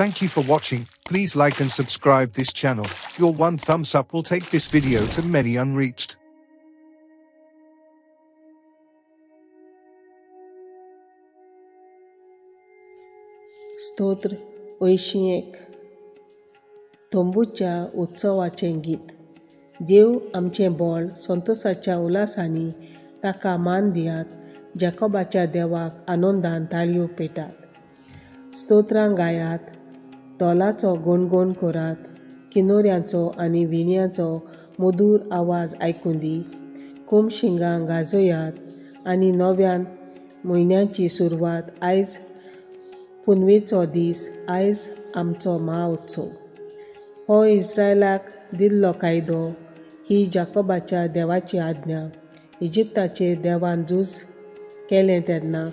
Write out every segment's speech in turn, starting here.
Thank you for watching. Please like and subscribe this channel. Your one thumbs up will take this video to many unreached. स्तोत्र 81 तोंबूच्या उत्सवाचें गीत. देव आमचें बोळ संतोषाच्या उल्हासांनी ताका मान दियात. जॅकोबाच्या देवाक आनंदान ताळयो पेटात. स्तोत्रां गायात, ढोलाचो गुणगुण करात. किन्नोऱ्यांचो आनी विण्यांचो मधुर आवाज आयकून दी. कुमशिंगां गाजोयात आनी नव्यान म्हयन्याची सुरवात. आयज पुनवेचो दीस, आयज आमचो म्हाउत्सव. हो इस्रायलाक दिल्लो कायदो, ही जाकोबाच्या देवाची आज्ञा. इजिप्ताचेर देवान झूज केलें तेन्ना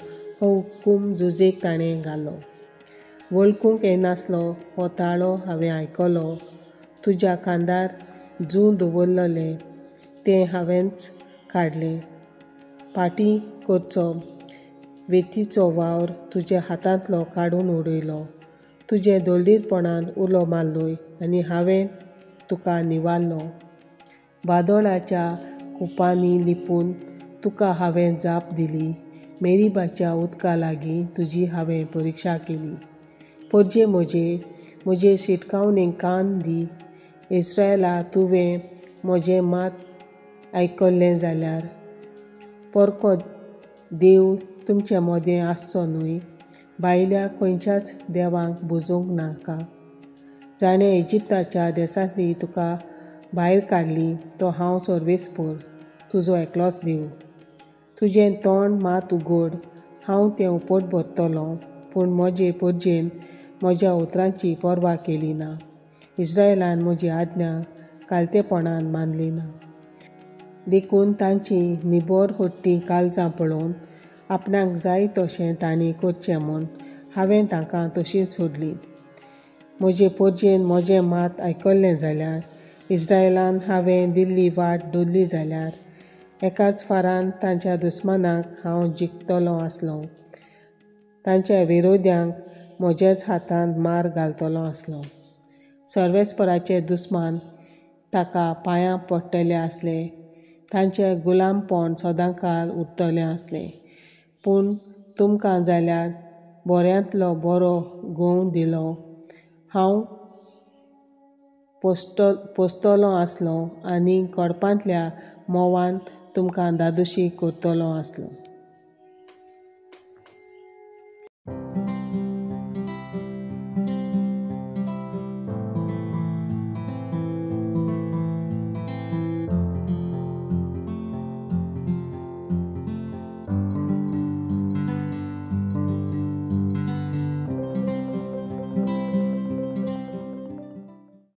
हो हुकूम झुजेक ताणें घालो. वळखूंक येनासलो हो ताळो हांवें आयकलो. तुज्या कांदार जूं दवरलेलें तें हांवेंच काडलें. फाटीं करचो वेतीचो वावर तुज्या हातांतलो काडून उडयलो. तुजे दळदीरपणान उलो मारलोय आनी हांवें तुका निवारलो. वादळाच्या कुपांनी लिपून तुका हांवें जाप दिली. मेरीबाच्या उदका लागीं तुजी हांवें परिक्षा केली. परजे म्हजे शिटकावणेक कान दी. इस्रायला, तुवें म्हजें मात आयकल्लें जाल्यार पोरको देव तुमचे मोदें आसचो न्हय. भायल्या खंयच्याच देवांक बुजोवंक नाका. जाणें इजिप्ताच्या देसांतली तुका भायर काडली तो हांव सर्वेस्पर, तुजो एकलोच देव. तुजें तोंड मात उगड, हांव तें उपट भरतलों. पूण म्हजे परजेन म्हज्या उतरांची पर्वा केली ना. इस्रायलान म्हजी आज्ञा कालतेपणान मानली ना. देखून तांचीं निबोर हट्टीं काळजां पळोवन आपणाक जाय तशें तांणी करचें म्हूण हांवें तांकां तशींच सोडलीं. म्हजे परजेन म्हजें मात आयकल्लें जाल्यार, इस्रायलान हांवें दिल्ली वाट धरली जाल्यार, एकाच फारान तांच्या दुस्मानाक हांव जिखतलो आसलों. तांच्या विरोध्यांक म्हज्याच हातांत मार घालतलो आसलों. सर्वेस्पराचे दुस्मान ताका पांयां पडटले आसले. तांचें गुलामपण सदांकाळ उरतलें आसलें. पूण तुमकां जाल्यार बऱ्यांतलो बरो घोव दिलो. हांव पोसतलों आसलों आनी कडपांतल्या मोवान तुमकां दादोशी करतलों आसलों.